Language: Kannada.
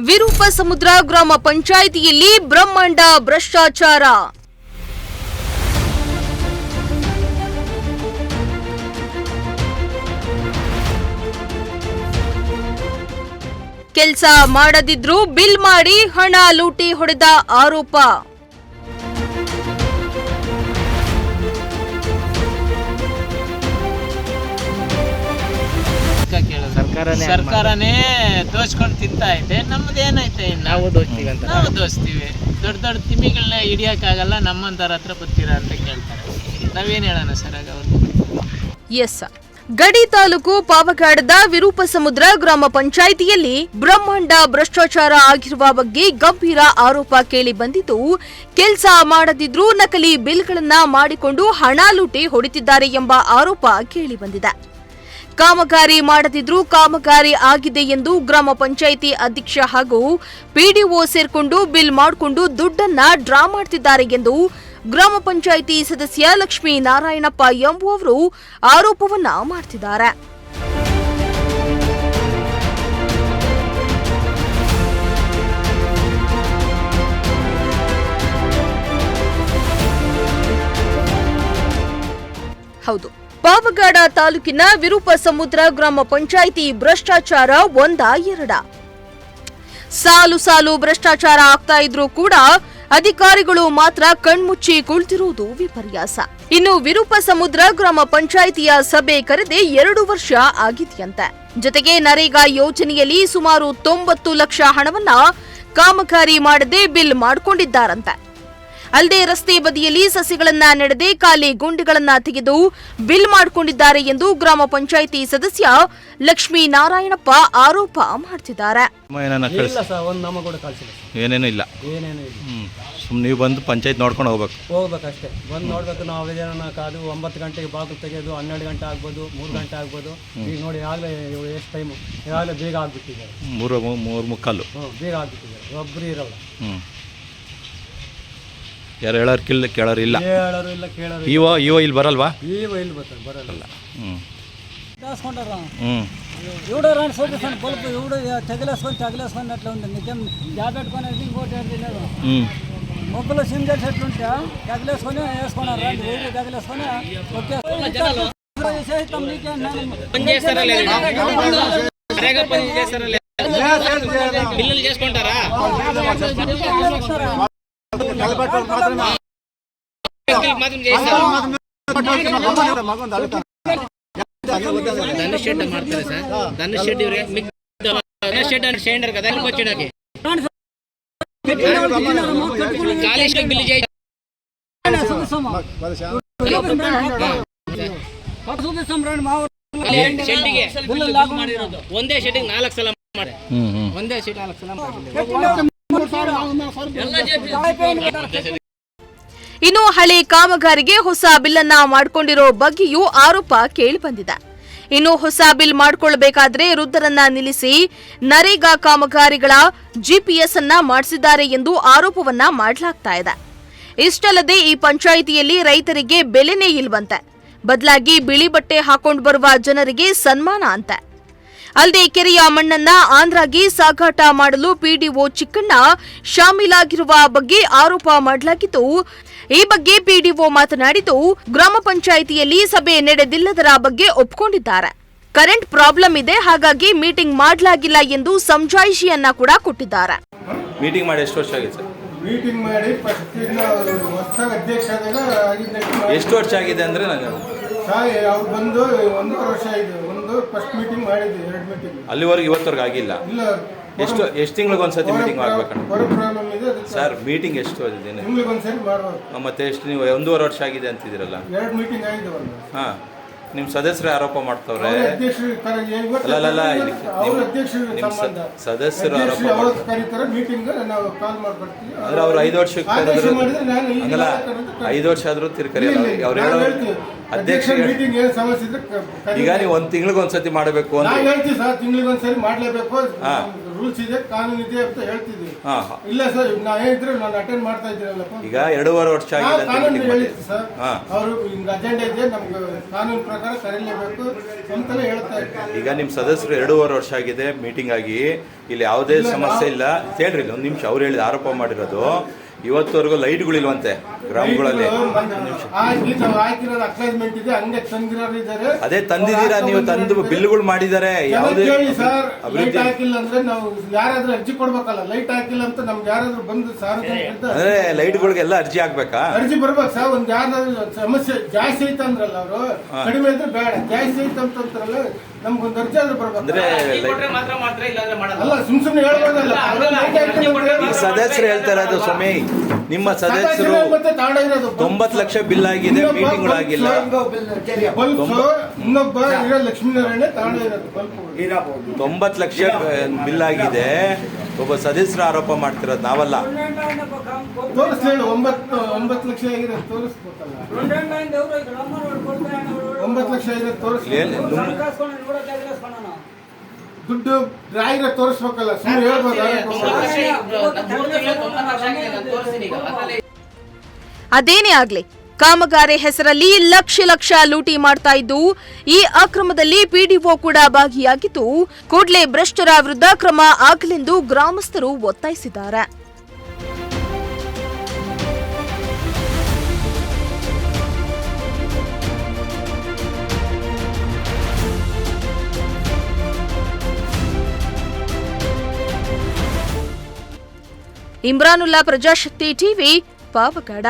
ವಿರೂಪಸಮುದ್ರ ಗ್ರಾಮ ಪಂಚಾಯಿತಿಯಲ್ಲಿ ಬ್ರಹ್ಮಾಂಡ ಭ್ರಷ್ಟಾಚಾರ. ಕೆಲಸ ಮಾಡದಿದ್ರೂ ಬಿಲ್ ಮಾಡಿ ಹಣ ಲೂಟಿ ಹೊಡೆದ ಆರೋಪ. ಸರ್ಕಾರನೇ ದೋಚ್ಕೊಂಡು ತಿಂತಾ ಐತೆ. ನಮ್ದು ಏನೈತೆ, ನಾವು ದೋಚ್ತೀವಿ. ದೊಡ್ಡ ದೊಡ್ಡ ತಿಮ್ಮಿಗಳನ್ನ ಹಿಡಿಯಕ್ಕಾಗಲ್ಲ, ನಮ್ಮಂತರ ಹತ್ರ ಬರ್ತೀರಾ ಅಂತ ಕೇಳ್ತಾರೆ. ನಾವೇನ್ ಹೇಳೋಣ ಸರ್ ಆಗ ಅವ್ರಿಗೆ? ಎಸ್, ಗಡಿ ತಾಲೂಕು ಪಾವಗಡದ ವಿರೂಪಸಮುದ್ರ ಗ್ರಾಮ ಪಂಚಾಯಿತಿಯಲ್ಲಿ ಬ್ರಹ್ಮಾಂಡ ಭ್ರಷ್ಟಾಚಾರ ಆಗಿರುವ ಬಗ್ಗೆ ಗಂಭೀರ ಆರೋಪ ಕೇಳಿ ಬಂದಿದ್ದು, ಕೆಲಸ ಮಾಡದಿದ್ರೂ ನಕಲಿ ಬಿಲ್ಗಳನ್ನ ಮಾಡಿಕೊಂಡು ಹಣ ಲೂಟಿ ಹೊಡೆದಿದ್ದಾರೆ ಎಂಬ ಆರೋಪ ಕೇಳಿ ಬಂದಿದೆ. ಕಾಮಗಾರಿ ಮಾಡದಿದ್ರೂ ಕಾಮಗಾರಿ ಆಗಿದೆ ಎಂದು ಗ್ರಾಮ ಪಂಚಾಯಿತಿ ಅಧ್ಯಕ್ಷ ಹಾಗೂ ಪಿಡಿಒ ಸೇರ್ಕೊಂಡು ಬಿಲ್ ಮಾಡಿಕೊಂಡು ದುಡ್ಡನ್ನ ಡ್ರಾ ಮಾಡ್ತಿದ್ದಾರೆ ಎಂದು ಗ್ರಾಮ ಪಂಚಾಯಿತಿ ಸದಸ್ಯ ಲಕ್ಷ್ಮೀ ನಾರಾಯಣಪ್ಪ ಎಂಬುವವರು ಆರೋಪವನ್ನ ಮಾಡ್ತಿದ್ದಾರೆ. ಹೌದು, ಪಾವಗಡ ತಾಲೂಕಿನ ವಿರೂಪಸಮುದ್ರ ಗ್ರಾಮ ಪಂಚಾಯಿತಿ ಭ್ರಷ್ಟಾಚಾರ ಒಂದಾ ಎರಡ? ಸಾಲು ಸಾಲು ಭ್ರಷ್ಟಾಚಾರ ಆಗ್ತಾ ಇದ್ರೂ ಕೂಡ ಅಧಿಕಾರಿಗಳು ಮಾತ್ರ ಕಣ್ಮುಚ್ಚಿ ಕುಳಿತಿರುವುದು ವಿಪರ್ಯಾಸ. ಇನ್ನು ವಿರೂಪಸಮುದ್ರ ಗ್ರಾಮ ಪಂಚಾಯಿತಿಯ ಸಭೆ ಕರೆದೇ 2 ವರ್ಷ ಆಗಿದೆಯಂತೆ. ಜೊತೆಗೆ ನರೇಗಾ ಯೋಜನೆಯಲ್ಲಿ ಸುಮಾರು 90 ಲಕ್ಷ ಹಣವನ್ನ ಕಾಮಗಾರಿ ಮಾಡದೆ ಬಿಲ್ ಮಾಡಿಕೊಂಡಿದ್ದಾರಂತೆ. ಅಲ್ಲದೆ ರಸ್ತೆ ಬದಿಯಲ್ಲಿ ಸಸಿಗಳನ್ನ ನೆಡದೆ ಖಾಲಿ ಗುಂಡಿಗಳನ್ನ ತೆಗೆದು ಬಿಲ್ ಮಾಡಿಕೊಂಡಿದ್ದಾರೆ ಎಂದು ಗ್ರಾಮ ಪಂಚಾಯಿತಿ ಸದಸ್ಯ ಲಕ್ಷ್ಮೀ ನಾರಾಯಣಪ್ಪ ಆರೋಪ ಮಾಡ್ತಿದ್ದಾರೆ. ಏನೇನು ಇಲ್ಲ, ಸುಮ್ಮನೆ ನೀವು ಬಂದು ಪಂಚಾಯತ್ ನೋಡ್ಕೊಂಡು ಹೋಗ್ಬೇಕಷ್ಟೇ. ಬಂದು ನೋಡ್ಬೇಕು. ನಾವು ಅವೇಜನ ಕಾದು 9 ಗಂಟೆಗೆ ಬಾಗಿಲು ತೆಗೆಯೋದು 12 ಗಂಟೆ ಆಗ್ಬೋದು, 3 ಗಂಟೆ ಆಗ್ಬೋದು. ಈಗ ನೋಡಿ ಆಗಲೇ ಎಷ್ಟು ಟೈಮು, ಈಗಾಗಲೇ ಬೇಗ ಆಗ್ಬಿಟ್ಟಿದ್ದಾರೆ. 3:45 ಬೇಗ ಆಗ್ಬಿಟ್ಟಿದ್ದಾರೆ. ಒಬ್ಬರು ಇರಲ್ಲ. ಯಾರು ಹೇಳೋರು ಕೇಳೋರು ಇಲ್ಲ. ಕೇಳೋರು ಇವ ಇಲ್ಲಿ ಬರಲ್ವಾ? ಇಲ್ಲಿ ಬರಲ್ಲ. ఎవడో చూపిస్తాను బల్బు ఎవడు తగిలేసుకొని అట్లా ఉంది. నిజం జాబెట్టుకొని ఇంకోటి మొక్కలు సిమ్ చేసేట్లుంటే తగిలేసుకొని వేసుకున్నారు. ఊరు తగిలేసుకొని చేస్తాం. బిల్లులు చేసుకుంటారా? ధనుష్ షెడ్ ಮಾಡ್ತಾರೆ ಸರ್. ಧನುಷ್ ಶೆಡ್ ಇವ್ರೆ ಧನುಷ್ ಶೆಡ್ ಅಂದ್ರೆ ಶೆಂಡರ್ కదా వచ్చేడానికి కాలేజ్ కి బిల్ చేయి ಶೆಡ್ಗೆ ಮಾಡಿರೋದು. ಒಂದೇ ಶೆಡ್ಗೆ 4 ಸಲ ಮಾಡಿ. ಒಂದೇ ಶೆಡ್ 4 ಸಲ ಮಾಡಿ. ಇನ್ನು ಹಳೆ ಕಾಮಗಾರಿಗೆ ಹೊಸ ಬಿಲ್ಲನ್ನ ಮಾಡಿಕೊಂಡಿರೋ ಬಗ್ಗೆಯೂ ಆರೋಪ ಕೇಳಿಬಂದಿದೆ. ಇನ್ನು ಹೊಸ ಬಿಲ್ ಮಾಡಿಕೊಳ್ಳಬೇಕಾದ್ರೆ ವೃದ್ಧರನ್ನ ನಿಲ್ಲಿಸಿ ನರೇಗಾ ಕಾಮಗಾರಿಗಳ ಜಿಪಿಎಸ್ ಅನ್ನ ಮಾಡಿಸಿದ್ದಾರೆ ಎಂದು ಆರೋಪವನ್ನ ಮಾಡಲಾಗ್ತಾ ಇದೆ. ಇಷ್ಟಲ್ಲದೆ ಈ ಪಂಚಾಯಿತಿಯಲ್ಲಿ ರೈತರಿಗೆ ಬೆಲೆನೇ ಇಲ್ವಂತೆ. ಬದಲಾಗಿ ಬಿಳಿ ಬಟ್ಟೆ ಹಾಕೊಂಡು ಬರುವ ಜನರಿಗೆ ಸನ್ಮಾನ ಅಂತೆ. ಅಲ್ಲದೆ ಕೆರೆಯ ಮಣ್ಣನ್ನ ಆಂಧ್ರಾಗಿ ಸಾಗಾಟ ಮಾಡಲು ಪಿಡಿಒ ಚಿಕ್ಕಣ್ಣ ಶಾಮೀಲಾಗಿರುವ ಬಗ್ಗೆ ಆರೋಪ ಮಾಡಲಾಗಿದ್ದು, ಈ ಬಗ್ಗೆ ಪಿಡಿಒ ಮಾತನಾಡಿದ್ದು, ಗ್ರಾಮ ಪಂಚಾಯಿತಿಯಲ್ಲಿ ಸಭೆ ನಡೆದಿಲ್ಲದರ ಬಗ್ಗೆ ಒಪ್ಪಿಕೊಂಡಿದ್ದಾರೆ. ಕರೆಂಟ್ ಪ್ರಾಬ್ಲಮ್ ಇದೆ, ಹಾಗಾಗಿ ಮೀಟಿಂಗ್ ಮಾಡಲಾಗಿಲ್ಲ ಎಂದು ಸಮಜಾಯಿಷಿಯನ್ನ ಕೂಡ ಕೊಟ್ಟಿದ್ದಾರೆ. ಮೀಟಿಂಗ್ ಮಾಡಿ ಎಷ್ಟು ವರ್ಷ ಆಗಿದೆ ಸರ್? ಮೀಟಿಂಗ್ ಮಾಡಿ ಎಷ್ಟು ವರ್ಷ ಆಗಿದೆ ಅಂದ್ರೆ ಅವ್ರು ಬಂದು 1.5 ವರ್ಷ ಆಗಿದೆ. ಫಸ್ಟ್ ಮೀಟಿಂಗ್ ಮಾಡಿದ್ವಿ, 2 ಮೀಟಿಂಗ್. ಅಲ್ಲಿವರೆಗೂ ಇವತ್ತವರೆಗೂ ಆಗಿಲ್ಲ. ಎಷ್ಟು ತಿಂಗಳಿಗೆ ಒಂದ್ಸತಿ ಮೀಟಿಂಗ್ ಮಾಡ್ಬೇಕಂತ ಸರ್? ಮೀಟಿಂಗ್ ಎಷ್ಟು ಮತ್ತೆ ಎಷ್ಟು? ನೀವು 1.5 ವರ್ಷ ಆಗಿದೆ ಅಂತಿದ್ದೀರಲ್ಲ. 2 ಮೀಟಿಂಗ್ ಆಗಿದೆ. ಹಾ, ನಿಮ್ಮ ಸದಸ್ಯರು ಆರೋಪ ಮಾಡ್ತವ್ರೆ. ಸದಸ್ಯರು ಆರೋಪ ಅಂದ್ರೆ ಅವ್ರು 5 ವರ್ಷಕ್ಕೆ ಹಂಗಲ್ಲ, 5 ವರ್ಷ ಆದ್ರೂ ತಿರ್ಕರಿಯಲ್ಲ. ಅವ್ರು ಹೇಳೋ ಅಧ್ಯಕ್ಷ ಮೀಟಿಂಗ್ ಏನು ಸಮಸ್ಯೆ ಇದ್ರೆ ಈಗ ನೀವು 1 ತಿಂಗಳಿಗೆ ಒಂದ್ಸತಿ ಮಾಡಬೇಕು ಅಂತ ನಾವು ಹೇಳ್ತೀವಿ ಸರ್, ತಿಂಗಳಿಗೆ ಒಂದ್ಸರಿ ಮಾಡ್ಲೇಬೇಕು, ರೂಲ್ಸ್ ಇದೆ, ಕಾನೂನು ಇದೆ ಅಂತ ಹೇಳ್ತಿದ್ವಿ. ಇಲ್ಲ ಸರ್, ನಾ ಹೇಳಿದ್ರೆ ನಾನು ಅಟೆಂಡ್ ಮಾಡ್ತಾ ಇದ್ದೀರಲ್ಲಪ್ಪ. ಈಗ 2.5 ವರ್ಷ ಆಗಿದೆ ಕಾನೂನು ಹೇಳಿತ್ತು ಸರ್, ಅವರು ಹಿಂಗ ಅಜೆಂಡಾ ಇದೆ, ನಮ್ಗೆ ಕಾನೂನು ಪ್ರಕಾರ ಕರೀಲೇಬೇಕು ಅಂತಾನೆ ಹೇಳ್ತಾ ಇದ್ದಾರೆ. ಈಗ ನಿಮ್ಮ ಸದಸ್ಯರು 2.5 ವರ್ಷ ಆಗಿದೆ ಮೀಟಿಂಗ್ ಆಗಿ, ಇಲ್ಲಿ ಯಾವುದೇ ಸಮಸ್ಯೆ ಇಲ್ಲ ಅಂತ ಹೇಳ್ರಿ. ಒಂದು ನಿಮಿಷ, ಅವ್ರು ಹೇಳಿದ ಆರೋಪ ಮಾಡಿರೋದು ಇವತ್ತವರೆಗೂ ಲೈಟ್ಗಳಿಲ್ವಂತೆ ಗ್ರಾಮಗಳಲ್ಲಿ. ಅಕ್ಲೈಸ್ಮೆಂಟ್ ಇದೆ, ಹಂಗೆ ತಂದಿರೋರು ಇದ್ದಾರೆ. ಅದೇ ತಂದಿದ್ದೀರಾ ನೀವು, ತಂದು ಬಿಲ್ಗಳು ಮಾಡಿದ್ದಾರೆ. ಯಾವುದೇ ಸರ್ ಲೈಟ್ ಹಾಕಿಲ್ಲ ಅಂದ್ರೆ ನಾವು ಯಾರಾದ್ರೂ ಅರ್ಜಿ ಕೊಡ್ಬೇಕಲ್ಲ. ಲೈಟ್ ಹಾಕಿಲ್ಲ ಅಂತ ನಮ್ಗೆ ಯಾರಾದ್ರೂ ಬಂದು ಸಾರ್ವಜನಿಕ ಅಂದ್ರೆ ಲೈಟ್ಗಳಿಗೆಲ್ಲ ಅರ್ಜಿ ಹಾಕ್ಬೇಕಾ? ಅರ್ಜಿ ಬರ್ಬೇಕು ಸರ್. ಒಂದ್ ಯಾರಾದ್ರೂ ಸಮಸ್ಯೆ ಜಾಸ್ತಿ ಐತೆ ಅಂದ್ರಲ್ಲ ಅವರು, ಕಡಿಮೆ ಇದ್ರೆ ಬೇಡ, ಜಾಸ್ತಿ ಐತೆ ಅಂತಂದ್ರಲ್ಲ, ನಮ್ಗೊಂದು ಅರ್ಜಿ ಆದ್ರೂ ಬರ್ಬೇಕು. ಅಂದ್ರೆ ಅಲ್ಲ, ಸುಮ್ನೆ ಹೇಳ್ಬೋದಲ್ಲ. ಈಗ ಸದಸ್ಯರು ಹೇಳ್ತಾ ಇರೋದು ಸ್ವಾಮಿ, ನಿಮ್ಮ ಸದಸ್ಯರು 90 ಲಕ್ಷ ಬಿಲ್ ಆಗಿದೆ, ಮೀಟಿಂಗ್ಗಳಾಗಿಲ್ಲ. ಇನ್ನೊಬ್ಬ ಲಕ್ಷ್ಮೀನಾರಾಯಣ ತಗೊಂಡ ಇರೋದು 90 ಲಕ್ಷ ಬಿಲ್ ಆಗಿದೆ. ಒಬ್ಬ ಸದಸ್ಯರು ಆರೋಪ ಮಾಡ್ತಿರೋದು ನಾವಲ್ಲ. ತೋರಿಸ್ಲೇಳು 9 ಲಕ್ಷ ಆಗಿರೋದು ತೋರಿಸ್ಬೇಕಲ್ಲ. 9 ಲಕ್ಷ ಆಗಿರೋದು ತೋರಿಸ್ಲಿ. ದುಡ್ಡು ಡ್ರಾಯಿಗೆ ತೋರಿಸ್ಬೇಕಲ್ಲ, ಸುಮ್ಮನೆ ಹೇಳ್ಬೋದು. ಅದೇನೇ ಆಗ್ಲಿ, ಕಾಮಗಾರಿ ಹೆಸರಲ್ಲಿ ಲಕ್ಷ ಲೂಟಿ ಮಾಡ್ತಾ ಇದ್ದು, ಈ ಅಕ್ರಮದಲ್ಲಿ ಪಿಡಿಒ ಕೂಡ ಭಾಗಿಯಾಗಿದ್ದು, ಕೂಡಲೇ ಭ್ರಷ್ಟರ ವಿರುದ್ಧ ಕ್ರಮ ಆಗಲೆಂದು ಗ್ರಾಮಸ್ಥರು ಒತ್ತಾಯಿಸಿದ್ದಾರೆ. ಇಮ್ರಾನುಲ್ಲಾ, ಪ್ರಜಾಶಕ್ತಿ ಟಿವಿ, ಪಾವಗಡ.